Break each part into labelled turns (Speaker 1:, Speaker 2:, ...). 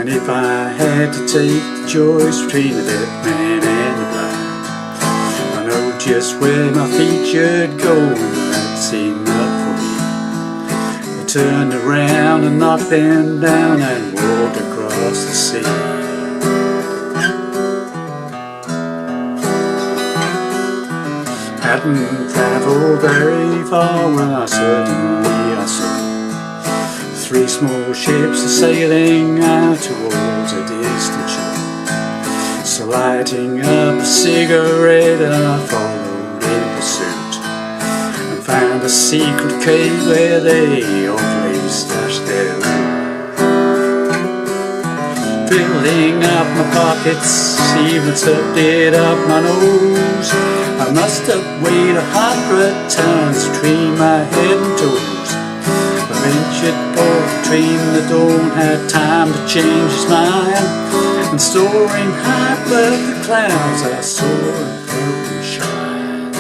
Speaker 1: And if I had to take the choice between the dead man and the blind, I know just where my feet should go, and that's enough for me. I turned around and knocked them down and walked across the sea. Hadn't travelled very far when I suddenly saw 3 small ships sailing out towards a distant shore. So lighting up a cigarette, I followed in pursuit and found a secret cave where they all stashed their loot. Filling up my pockets, even stuffed it up my nose. I must have weighed 100 tons between my head and toes. I ventured forth between the dawn, had time to change his mind, and soaring high above the clouds, I saw a golden shine.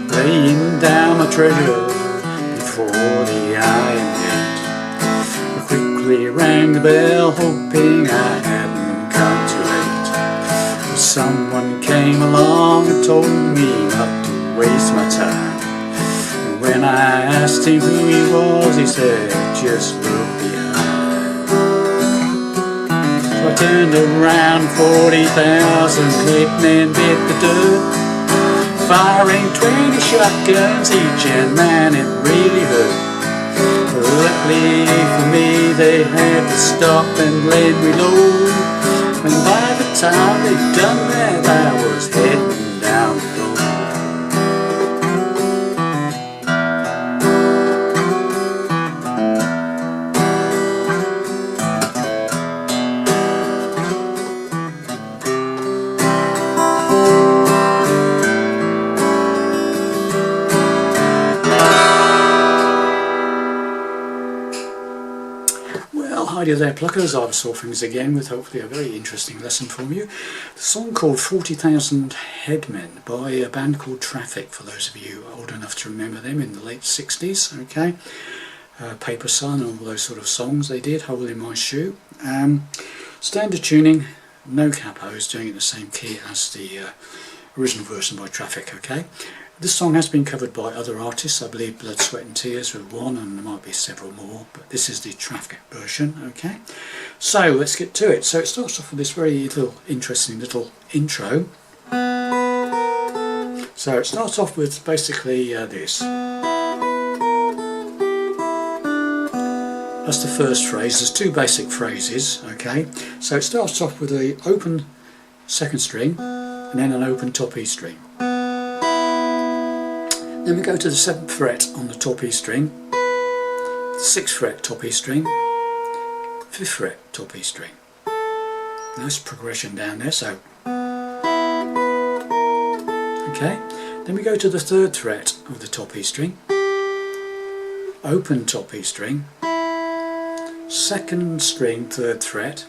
Speaker 1: Laying down my treasure before the iron gate, I quickly rang the bell, hoping I hadn't come too late. But someone came along and told me not to waste my time. And when I asked him who he was, he said, just look behind. So I turned around, 40,000 Headmen bit the dirt, firing 20 shotguns each, and man, it really hurt. But luckily for me, they had to stop and let me reload. And by the time they'd done that, I was heading down the road. Hi there pluckers, I'm Saw Things again with hopefully a very interesting lesson from you. The song called 40,000 Headmen by a band called Traffic, for those of you old enough to remember them, in the late 60s, okay? Paper Sun, all those sort of songs they did, Hole in My Shoe. Standard tuning, no capos, doing it in the same key as the original version by Traffic, okay? This song has been covered by other artists. I believe Blood, Sweat and Tears with one, and there might be several more, but this is the Traffic version, okay? So let's get to it. So it starts off with this very interesting little intro. So it starts off with basically this. That's the first phrase. There's 2 basic phrases, okay? So it starts off with an open second string and then an open top E string. Then we go to the 7th fret on the top E string, the 6th fret top E string, 5th fret top E string. Nice progression down there, so. Okay, then we go to the 3rd fret of the top E string, open top E string, 2nd string 3rd fret,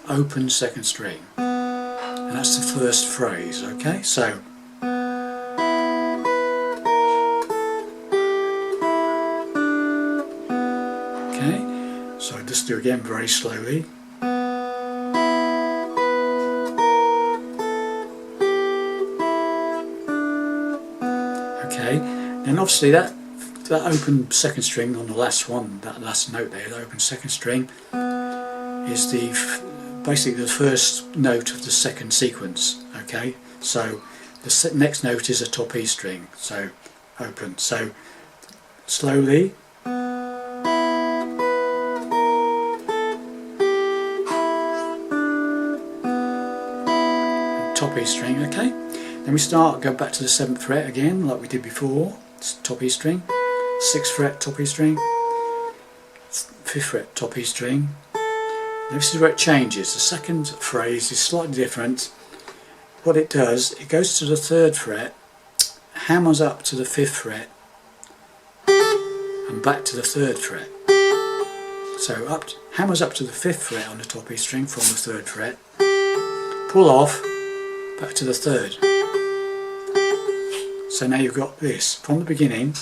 Speaker 1: open 2nd string. And that's the first phrase, okay? So. Okay, so just do again very slowly. Okay, then obviously that open second string on the last one, that last note there, the open second string, is basically the first note of the second sequence. Okay, so the next note is a top E string, so open. So slowly. Top E string, okay? Then we go back to the 7th fret again, like we did before. It's top E string, 6th fret top E string, 5th fret top E string. Now this is where it changes. The second phrase is slightly different. What it does, it goes to the 3rd fret, hammers up to the 5th fret, and back to the 3rd fret. So hammers up to the 5th fret on the top E string from the 3rd fret, pull off, back to the 3rd. So now you've got this from the beginning.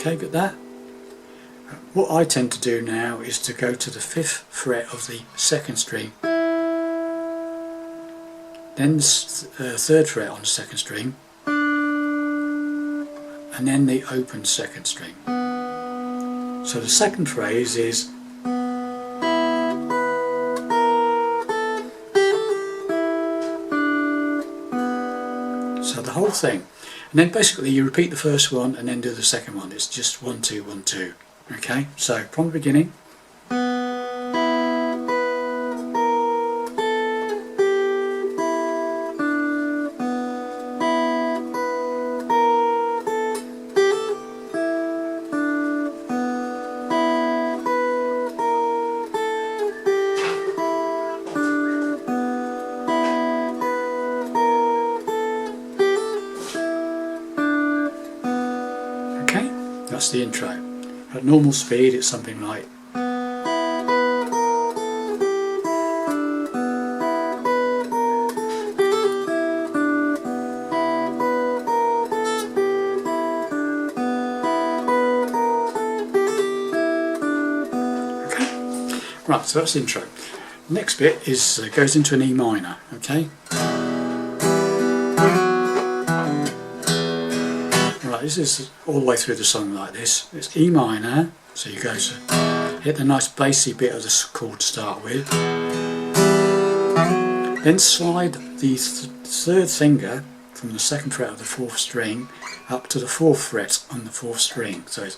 Speaker 1: Okay, got that? What I tend to do now is to go to the 5th fret of the 2nd string, then the 3rd fret on the 2nd string, and then the open 2nd string. So the second phrase is so the whole thing. And then basically you repeat the first one and then do the second one. It's just 1 2 1 2. Okay, so from the beginning. Okay, that's the intro. At normal speed it's something like right, so that's the intro. Next bit is goes into an E minor, okay? Right, this is all the way through the song like this. It's E minor, so you go to hit the nice bassy bit of the chord to start with. Then slide the third finger from the 2nd fret of the 4th string up to the 4th fret on the 4th string. So it's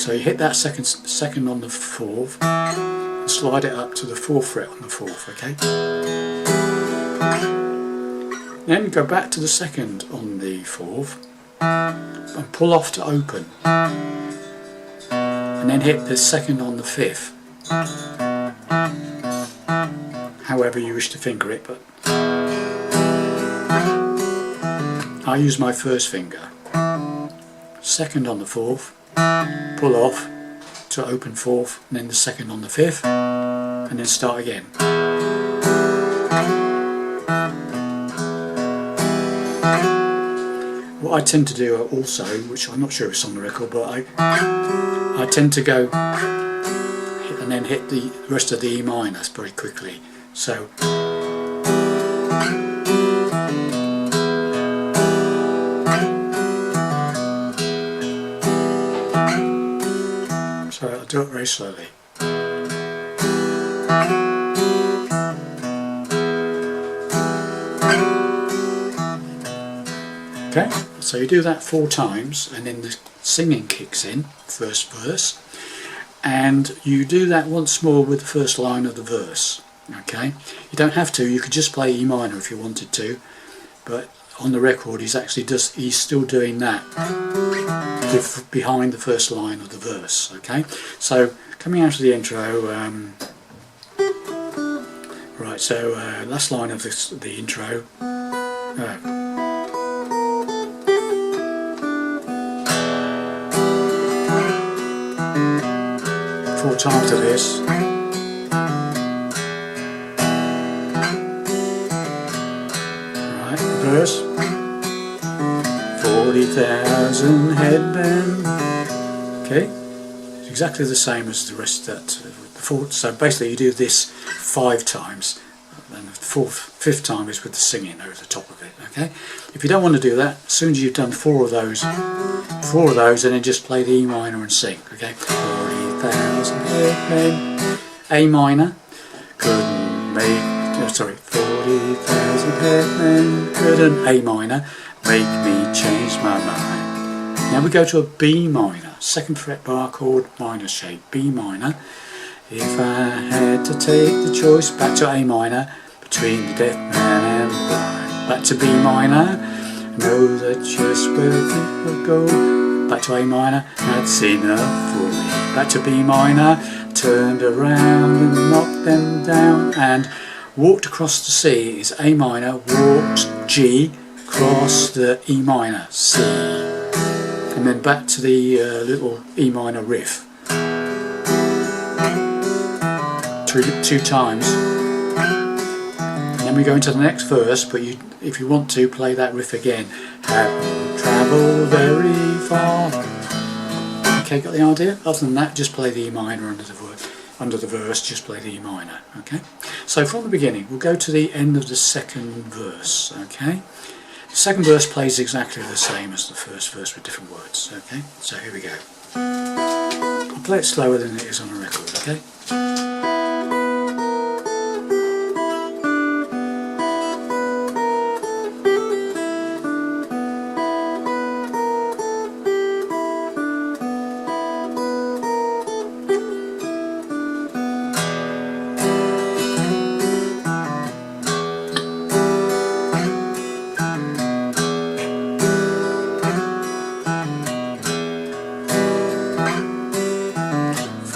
Speaker 1: so you hit that second on the 4th and slide it up to the 4th fret on the 4th, okay? Then go back to the 2nd on the 4th and pull off to open. And then hit the 2nd on the 5th. However you wish to finger it, but I use my 1st finger. 2nd on the 4th. Pull off to open 4th, and then the 2nd on the 5th, and then start again. What I tend to do also, which I'm not sure if it's on the record, but I tend to go and then hit the rest of the E minor very quickly. So I'll do it very slowly. Okay, so you do that 4 times and then the singing kicks in, first verse, and you do that once more with the first line of the verse. Okay, you don't have to, you could just play E minor if you wanted to, but on the record he's still doing that behind the first line of the verse. Okay, so coming out of the intro, right, so last line of the intro, 4 times of this. Right, verse. 40,000 headmen. Okay, it's exactly the same as the rest of that. So basically you do this 5 times, and the 5th time is with the singing over the top of it. Okay, if you don't want to do that, as soon as you've done 4 of those, and then just play the E minor and sing. Okay, 40,000 headmen, A minor, couldn't make. 40,000 headmen couldn't, A minor, make me change my mind. Now we go to a B minor, 2nd fret bar chord, minor shape, B minor. If I had to take the choice, back to A minor, between the deaf man and the blind. Back to B minor, know that just where it would go. Back to A minor, that's enough for me. Back to B minor, turned around and knocked them down, and walked across the C is A minor, walked G, cross the E minor, C, and then back to the little E minor riff 2 times. And then we go into the next verse, but if you want to play that riff again, have travel very far. Okay, got the idea? Other than that, just play the E minor under the verse, just play the E minor. Okay, so from the beginning, we'll go to the end of the second verse. Okay, the second verse plays exactly the same as the first verse with different words. Okay, so here we go. I'll play it slower than it is on a record. Okay.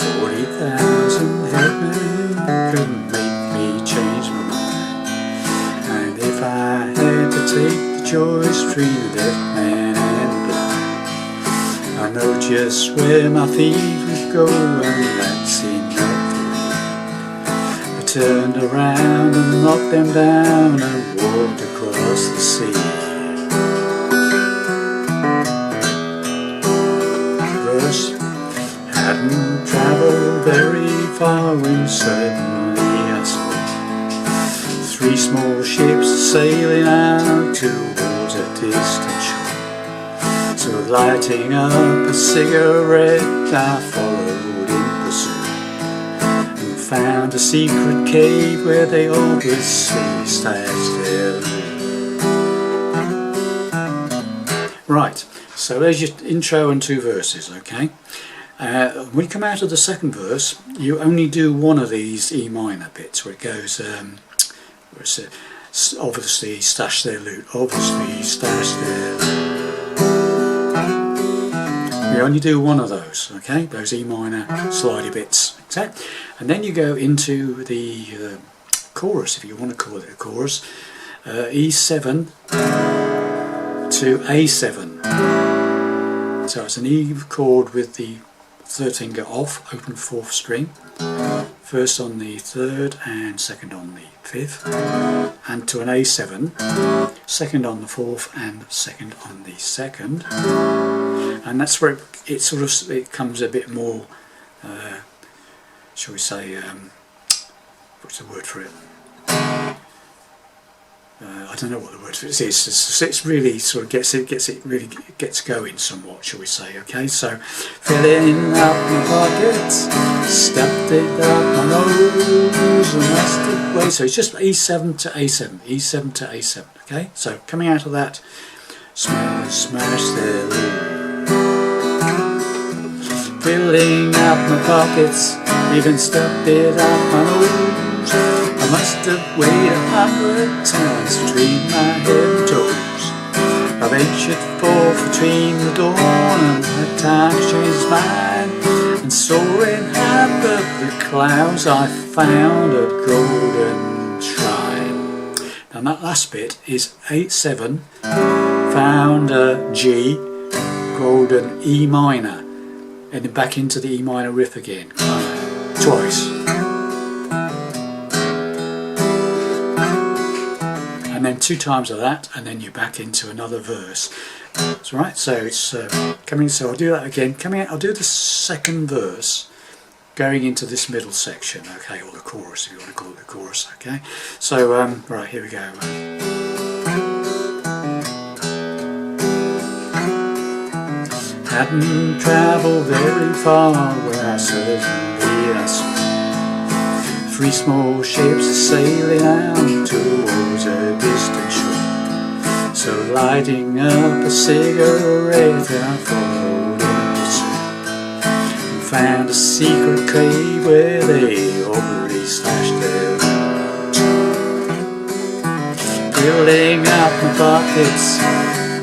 Speaker 1: 40,000 headmen couldn't make me change my mind. And if I had to take the choice between the deaf man and the blind, I know just where my feet would go, and that's enough for me. I turned around and knocked them down and walked across the sea. Verse: hadn't travelled very far when suddenly I saw 3 small ships sailing out towards a distant shore. So lighting up a cigarette, I followed in pursuit and found a secret cave where they obviously stashed their loot. Right, so there's your intro and 2 verses, okay? When you come out of the second verse, you only do one of these E minor bits where it goes, where it says, obviously stash their loot, obviously stash their loot. You only do one of those, okay? Those E minor slidey bits, okay? And then you go into the chorus, if you want to call it a chorus, E7 to A7. So it's an E chord with the 3rd finger off, open 4th string, first on the 3rd and second on the 5th, and to an A7, second on the 4th and second on the 2nd, and that's where it sort of comes a bit more, shall we say, what's the word for it? I don't know what the word for it is. It's really sort of gets going somewhat, shall we say? Okay, so filling up my pockets, stuffed it up my nose, and rested away. So it's just E7 to A7, E7 to A7. Okay, so coming out of that, smash their loot. Filling up my pockets, even stuffed it up my nose. I must have weighed 100 tons between my head and toes. I ventured forth between the dawn and had time to change his mind. And soaring high above the clouds, I found a golden shrine. Now that last bit is 8-7, found a G, golden E minor, and then back into the E minor riff again, twice. And then 2 times of that, and then you're back into another verse. That's right. So it's coming. So I'll do that again. Coming out. I'll do the second verse, going into this middle section. Okay, or the chorus, if you want to call it the chorus. Okay. So right, here we go. Hadn't travelled very far when I suddenly saw 3 small ships sailing out towards a distant shore. So lighting up a cigarette, I followed in pursuit and found a secret cave where they already stashed their loot. Filling up my pockets,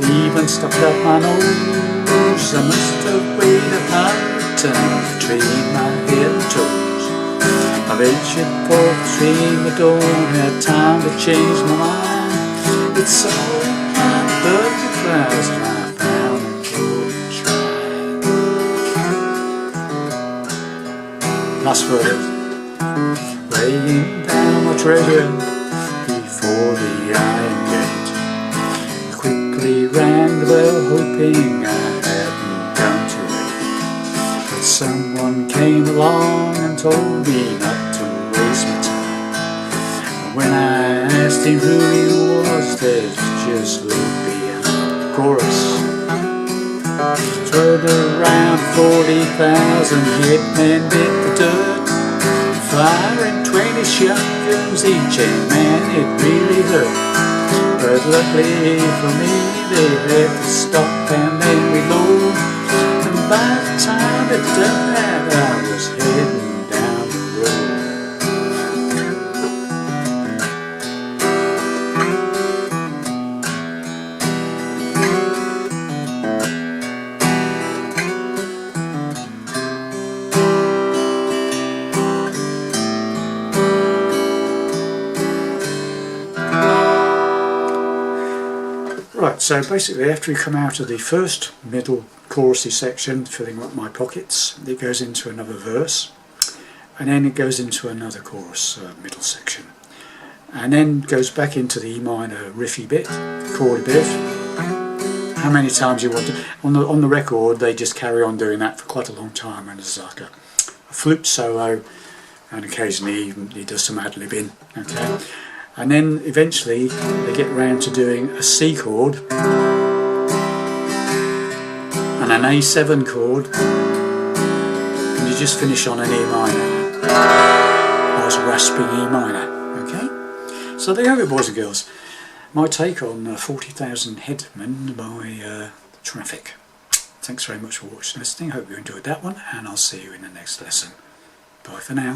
Speaker 1: even stuffed up my nose. I must have weighed 100 tons between my head and toes. I ventured forth between the dawn, had time to change my mind. It's all above the clouds, and I found a golden shrine. Last verse. Laying down my treasure before the iron gate, I quickly ran rang the bell, hoping I hadn't come too late. But someone came along and told me not to waste my time. And when I asked him who he was, they just looked beyond the chorus. Twirled around 40,000 headmen did the dirt, firing 20 shotguns each, and man, it really hurt. But luckily for me, they had to stop and then reload. And by the time it done that, I was heading down the road. Right, so basically after we come out of the first middle chorusy section, filling up my pockets, it goes into another verse, and then it goes into another chorus middle section, and then goes back into the E minor riffy bit, chord bit. How many times you want to, on the record they just carry on doing that for quite a long time, and it's like a flute solo, and occasionally he does some ad-libbing, okay? And then eventually they get round to doing a C chord and an A7 chord, and you just finish on an E minor. Nice rasping E minor, okay? So there you have it, boys and girls. My take on 40,000 Headmen by Traffic. Thanks very much for watching and listening. Hope you enjoyed that one, and I'll see you in the next lesson. Bye for now.